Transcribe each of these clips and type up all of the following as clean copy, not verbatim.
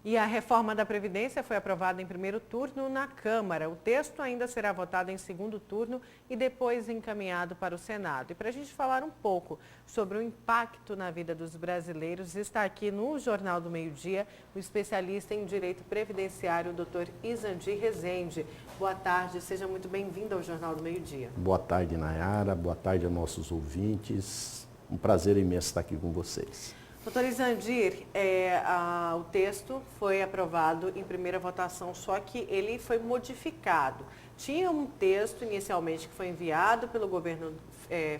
E a reforma da Previdência foi aprovada em primeiro turno na Câmara. O texto ainda será votado em segundo turno e depois encaminhado para o Senado. E para a gente falar um pouco sobre o impacto na vida dos brasileiros, está aqui no Jornal do Meio-Dia o especialista em direito previdenciário, o Dr. Izandir Rezende. Boa tarde, seja muito bem-vindo ao Jornal do Meio-Dia. Boa tarde, Nayara. Boa tarde a nossos ouvintes. Um prazer imenso estar aqui com vocês. Doutor Izandir, o texto foi aprovado em primeira votação, só que ele foi modificado. Tinha um texto inicialmente que foi enviado pelo governo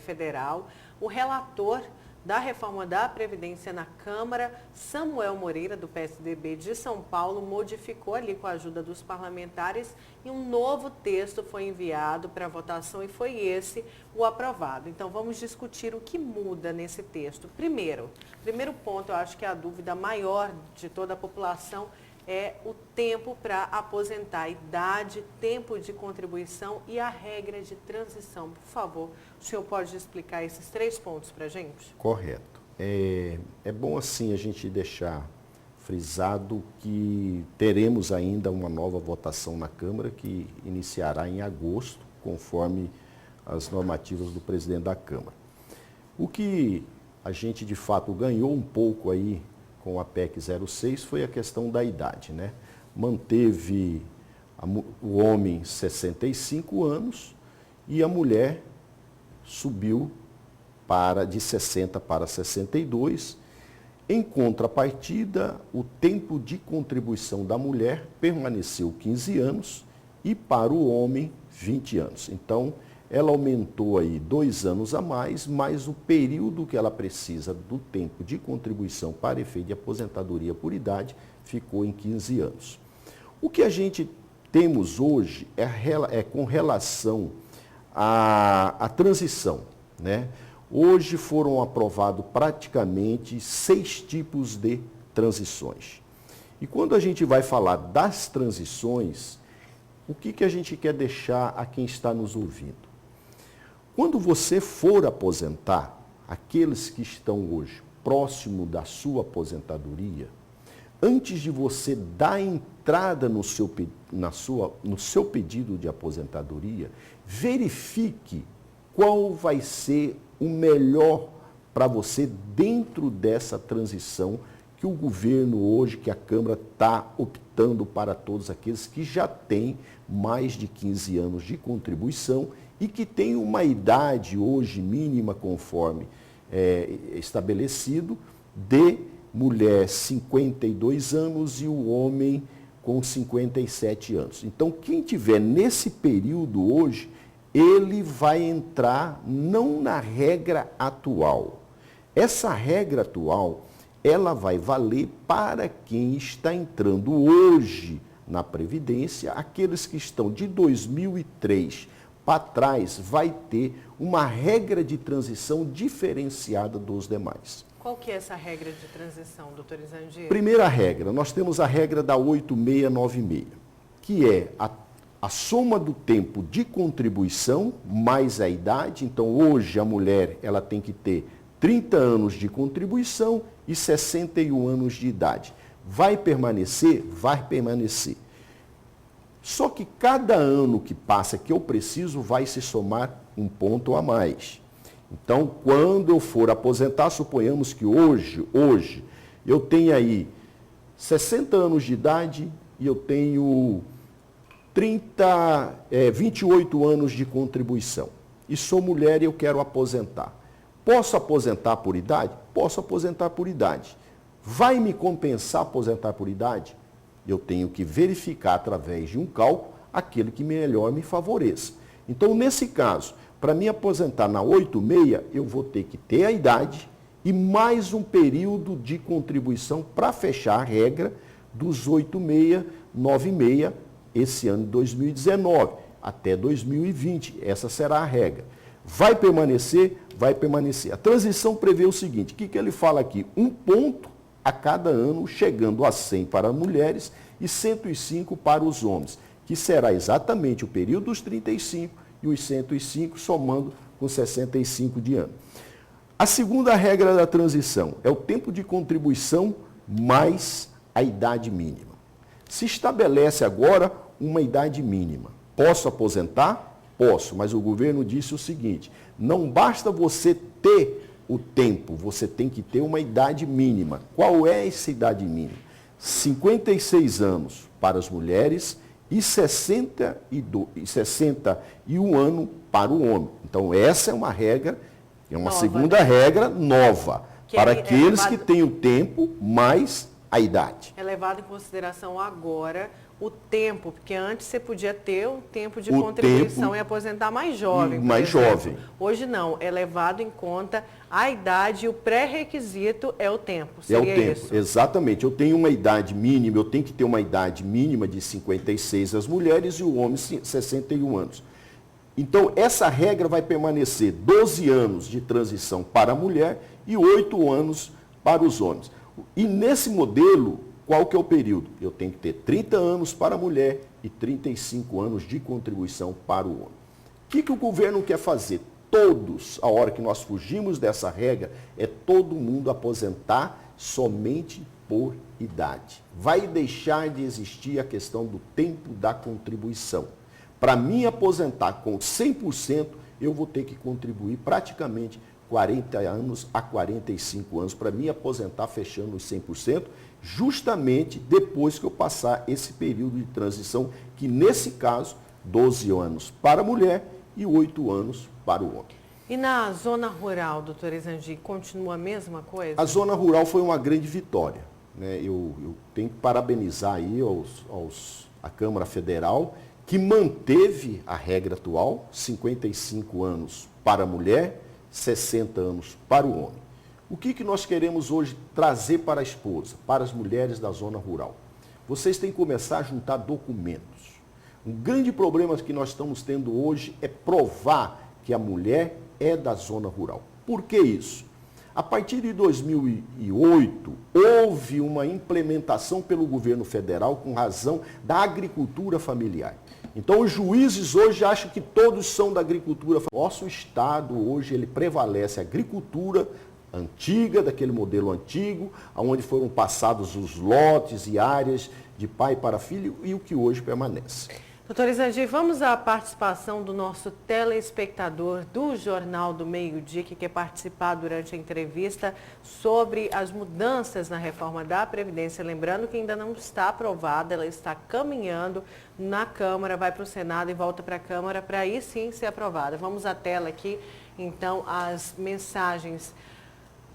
federal. O relator da reforma da Previdência na Câmara, Samuel Moreira, do PSDB de São Paulo, modificou ali com a ajuda dos parlamentares e um novo texto foi enviado para votação e foi esse o aprovado. Então vamos discutir o que muda nesse texto. Primeiro ponto, eu acho que a dúvida maior de toda a população é o tempo para aposentar, a idade, tempo de contribuição e a regra de transição. Por favor, o senhor pode explicar esses 3 pontos para a gente? Correto. É bom assim a gente deixar frisado que teremos ainda uma nova votação na Câmara que iniciará em agosto, conforme as normativas do presidente da Câmara. O que a gente de fato ganhou um pouco aí com a PEC 06 foi a questão da idade, né? Manteve o homem 65 anos e a mulher subiu de 60 para 62. Em contrapartida, o tempo de contribuição da mulher permaneceu 15 anos e para o homem 20 anos. Então, ela aumentou aí 2 anos a mais, mas o período que ela precisa do tempo de contribuição para efeito de aposentadoria por idade ficou em 15 anos. O que a gente temos hoje é com relação à transição, né? Hoje foram aprovados praticamente 6 tipos de transições. E quando a gente vai falar das transições, o que a gente quer deixar a quem está nos ouvindo? Quando você for aposentar, aqueles que estão hoje próximo da sua aposentadoria, antes de você dar entrada no seu pedido de aposentadoria, verifique qual vai ser o melhor para você dentro dessa transição que o governo hoje, que a Câmara está optando para todos aqueles que já têm mais de 15 anos de contribuição e que têm uma idade hoje mínima, conforme estabelecido, de mulher 52 anos e o homem com 57 anos. Então, quem tiver nesse período hoje, ele vai entrar não na regra atual. Essa regra atual, ela vai valer para quem está entrando hoje na Previdência, aqueles que estão de 2003 para trás, vai ter uma regra de transição diferenciada dos demais. Qual que é essa regra de transição, doutor Izandir? Primeira regra, nós temos a regra da 8696, que é a soma do tempo de contribuição mais a idade. Então, hoje a mulher ela tem que ter 30 anos de contribuição e 61 anos de idade. Vai permanecer? Vai permanecer. Só que cada ano que passa que eu preciso vai se somar um ponto a mais. Então, quando eu for aposentar, suponhamos que hoje eu tenho aí 60 anos de idade e eu tenho 28 anos de contribuição. E sou mulher e eu quero aposentar. Posso aposentar por idade? Posso aposentar por idade. Vai me compensar aposentar por idade? Eu tenho que verificar através de um cálculo aquele que melhor me favoreça. Então, nesse caso, para me aposentar na 86, eu vou ter que ter a idade e mais um período de contribuição para fechar a regra dos 8696 esse ano de 2019 até 2020. Essa será a regra. Vai permanecer? Vai permanecer. A transição prevê o seguinte, o que ele fala aqui? 1 ponto a cada ano, chegando a 100 para mulheres e 105 para os homens, que será exatamente o período dos 35 e os 105, somando com 65 de ano. A segunda regra da transição é o tempo de contribuição mais a idade mínima. Se estabelece agora uma idade mínima. Posso aposentar? Posso, mas o governo disse o seguinte, não basta você ter o tempo, você tem que ter uma idade mínima. Qual é essa idade mínima? 56 anos para as mulheres e 61 anos para o homem. Então, essa é uma regra, é uma nova, segunda regra nova, para aqueles que têm o tempo mais a idade. É levado em consideração agora o tempo, porque antes você podia ter o tempo de contribuição e aposentar mais jovem. Mais jovem. Hoje não, é levado em conta a idade e o pré-requisito é o tempo. Seria isso? Exatamente. Eu tenho uma idade mínima, eu tenho que ter uma idade mínima de 56 as mulheres e o homem 61 anos. Então, essa regra vai permanecer 12 anos de transição para a mulher e 8 anos para os homens. E nesse modelo, qual que é o período? Eu tenho que ter 30 anos para a mulher e 35 anos de contribuição para o homem. O que o governo quer fazer? Todos, a hora que nós fugimos dessa regra, é todo mundo aposentar somente por idade. Vai deixar de existir a questão do tempo da contribuição. Para mim aposentar com 100%, eu vou ter que contribuir praticamente 40 anos a 45 anos para me aposentar fechando os 100%, justamente depois que eu passar esse período de transição, que nesse caso, 12 anos para a mulher e 8 anos para o homem. E na zona rural, doutor Izandi, continua a mesma coisa? A zona rural foi uma grande vitória, né? Eu tenho que parabenizar aí a Câmara Federal, que manteve a regra atual, 55 anos para a mulher, 60 anos para o homem. O que nós queremos hoje trazer para a esposa, para as mulheres da zona rural? Vocês têm que começar a juntar documentos. Um grande problema que nós estamos tendo hoje é provar que a mulher é da zona rural. Por que isso? A partir de 2008, houve uma implementação pelo governo federal com razão da agricultura familiar. Então, os juízes hoje acham que todos são da agricultura familiar. Nosso estado hoje, ele prevalece a agricultura antiga, daquele modelo antigo, onde foram passados os lotes e áreas de pai para filho e o que hoje permanece. Doutor Izandi, vamos à participação do nosso telespectador do Jornal do Meio-Dia, que quer participar durante a entrevista sobre as mudanças na reforma da Previdência. Lembrando que ainda não está aprovada, ela está caminhando na Câmara, vai para o Senado e volta para a Câmara para aí sim ser aprovada. Vamos à tela aqui, então, as mensagens.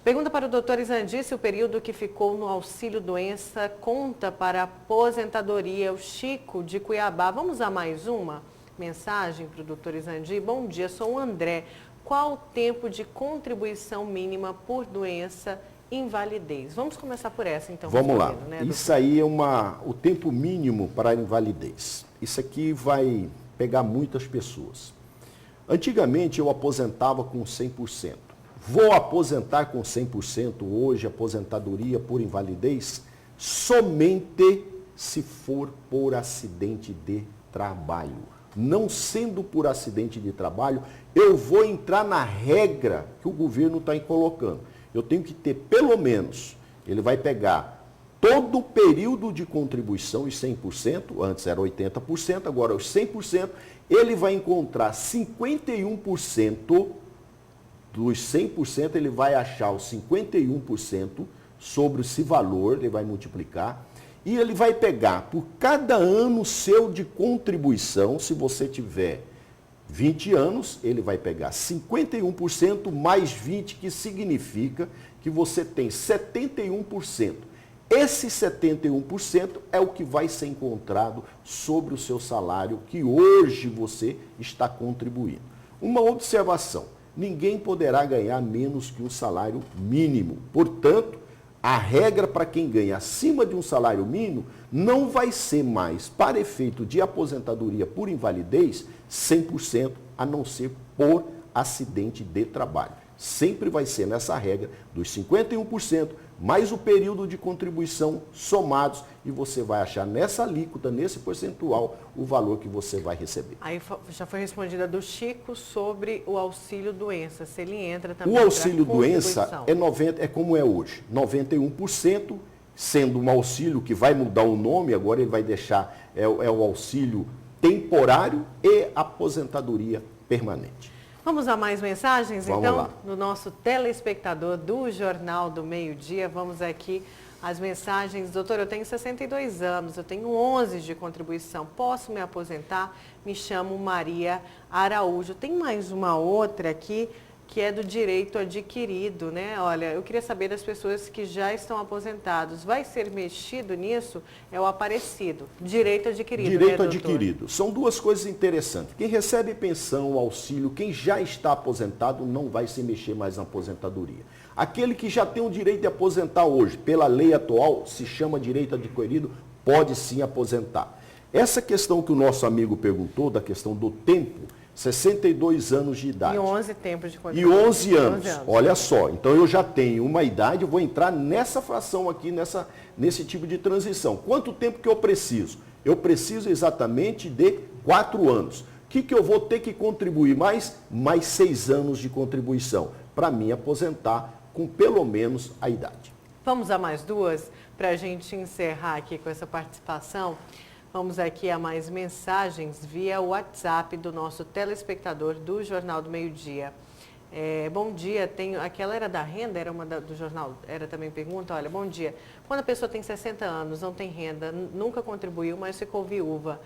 Pergunta para o doutor Izandi se o período que ficou no auxílio-doença conta para a aposentadoria. O Chico, de Cuiabá. Vamos a mais uma mensagem para o doutor Izandi. Bom dia, sou o André. Qual o tempo de contribuição mínima por doença invalidez? Vamos começar por essa, então. Vamos lá. Né, isso aí é o tempo mínimo para a invalidez. Isso aqui vai pegar muitas pessoas. Antigamente eu aposentava com 100%. Vou aposentar com 100% hoje, aposentadoria por invalidez, somente se for por acidente de trabalho. Não sendo por acidente de trabalho, eu vou entrar na regra que o governo está colocando. Eu tenho que ter pelo menos, ele vai pegar todo o período de contribuição, os 100%, antes era 80%, agora os 100%, ele vai encontrar 51%, dos 100%, ele vai achar os 51% sobre esse valor, ele vai multiplicar, e ele vai pegar por cada ano seu de contribuição, se você tiver 20 anos, ele vai pegar 51% mais 20%, que significa que você tem 71%. Esse 71% é o que vai ser encontrado sobre o seu salário que hoje você está contribuindo. Uma observação. Ninguém poderá ganhar menos que um salário mínimo. Portanto, a regra para quem ganha acima de um salário mínimo não vai ser mais, para efeito de aposentadoria por invalidez, 100%, a não ser por acidente de trabalho. Sempre vai ser nessa regra dos 51%, mais o período de contribuição somados, e você vai achar nessa alíquota, nesse percentual, o valor que você vai receber. Aí já foi respondida do Chico sobre o auxílio-doença, se ele entra também. O auxílio-doença é como é hoje, 91% sendo um auxílio que vai mudar o nome, agora ele vai deixar, é o auxílio temporário e aposentadoria permanente. Vamos a mais mensagens, Vamos então, lá. do nosso telespectador do Jornal do Meio-Dia. Vamos aqui as mensagens. Doutor, eu tenho 62 anos, eu tenho 11 de contribuição, posso me aposentar? Me chamo Maria Araújo. Tem mais uma outra aqui, que é do direito adquirido, né? Olha, eu queria saber das pessoas que já estão aposentados. Vai ser mexido nisso? É o aparecido. Direito adquirido, Direito né, adquirido. São duas coisas interessantes. Quem recebe pensão, auxílio, quem já está aposentado, não vai se mexer mais na aposentadoria. Aquele que já tem o direito de aposentar hoje, pela lei atual, se chama direito adquirido, pode sim aposentar. Essa questão que o nosso amigo perguntou, da questão do tempo, 62 anos de idade. E 11 tempos de E contribuição. 11 anos. Olha só, então eu já tenho uma idade, eu vou entrar nessa fração aqui, nesse tipo de transição. Quanto tempo que eu preciso? Eu preciso exatamente de 4 anos. O que eu vou ter que contribuir mais? Mais 6 anos de contribuição, para me aposentar com pelo menos a idade. Vamos a mais duas, para a gente encerrar aqui com essa participação. Vamos aqui a mais mensagens via WhatsApp do nosso telespectador do Jornal do Meio-Dia. Bom dia, aquela era da renda, era uma do jornal, era também pergunta, olha, bom dia. Quando a pessoa tem 60 anos, não tem renda, nunca contribuiu, mas ficou viúva.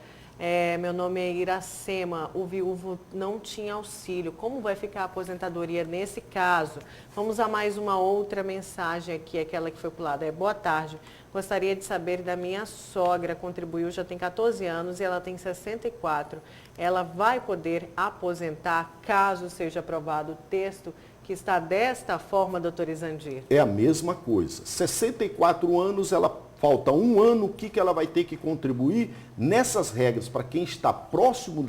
Meu nome é Iracema, o viúvo não tinha auxílio. Como vai ficar a aposentadoria nesse caso? Vamos a mais uma outra mensagem aqui, aquela que foi pulada. Boa tarde, gostaria de saber da minha sogra, contribuiu, já tem 14 anos e ela tem 64. Ela vai poder aposentar caso seja aprovado o texto que está desta forma, doutor Izandir? É a mesma coisa. 64 anos, falta um ano, o que ela vai ter que contribuir nessas regras para quem está próximo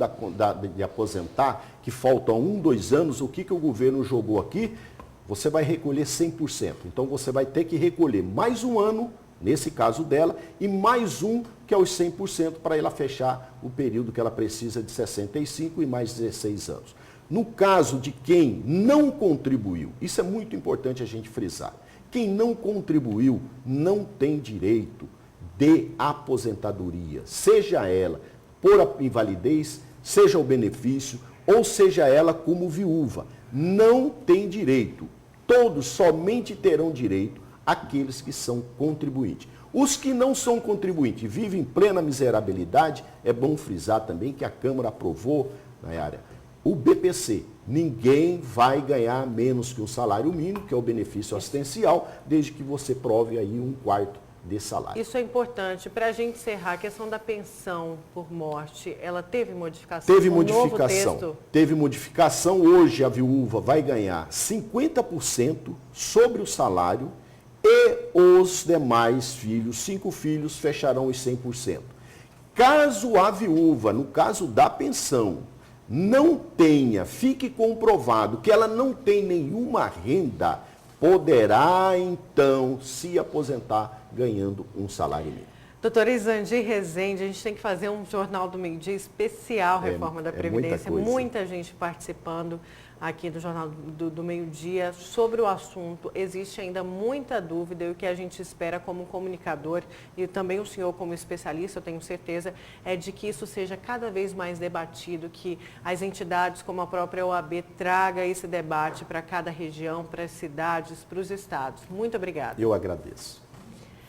de aposentar, que faltam 1, 2 anos, o que o governo jogou aqui? Você vai recolher 100%. Então você vai ter que recolher mais um ano, nesse caso dela, e mais um, que é os 100%, para ela fechar o período que ela precisa de 65 e mais 16 anos. No caso de quem não contribuiu, isso é muito importante a gente frisar. Quem não contribuiu não tem direito de aposentadoria, seja ela por invalidez, seja o benefício, ou seja ela como viúva. Não tem direito. Todos somente terão direito aqueles que são contribuintes. Os que não são contribuintes e vivem em plena miserabilidade, é bom frisar também que a Câmara aprovou, Nayara, o BPC. Ninguém vai ganhar menos que um salário mínimo, que é o benefício assistencial, desde que você prove aí 1/4 de salário. Isso é importante. Para a gente encerrar, a questão da pensão por morte, ela teve modificação? Teve modificação. Teve modificação. Hoje a viúva vai ganhar 50% sobre o salário e os demais filhos, 5 filhos, fecharão os 100%. Caso a viúva, no caso da pensão, não tenha, fique comprovado que ela não tem nenhuma renda, poderá então se aposentar ganhando um salário mínimo. Doutora Izandir Rezende, a gente tem que fazer um Jornal do Meio-Dia especial, Reforma da Previdência. Muita gente participando aqui do Jornal do Meio-Dia sobre o assunto. Existe ainda muita dúvida e o que a gente espera como comunicador e também o senhor como especialista, eu tenho certeza, é de que isso seja cada vez mais debatido, que as entidades como a própria OAB traga esse debate para cada região, para as cidades, para os estados. Muito obrigada. Eu agradeço.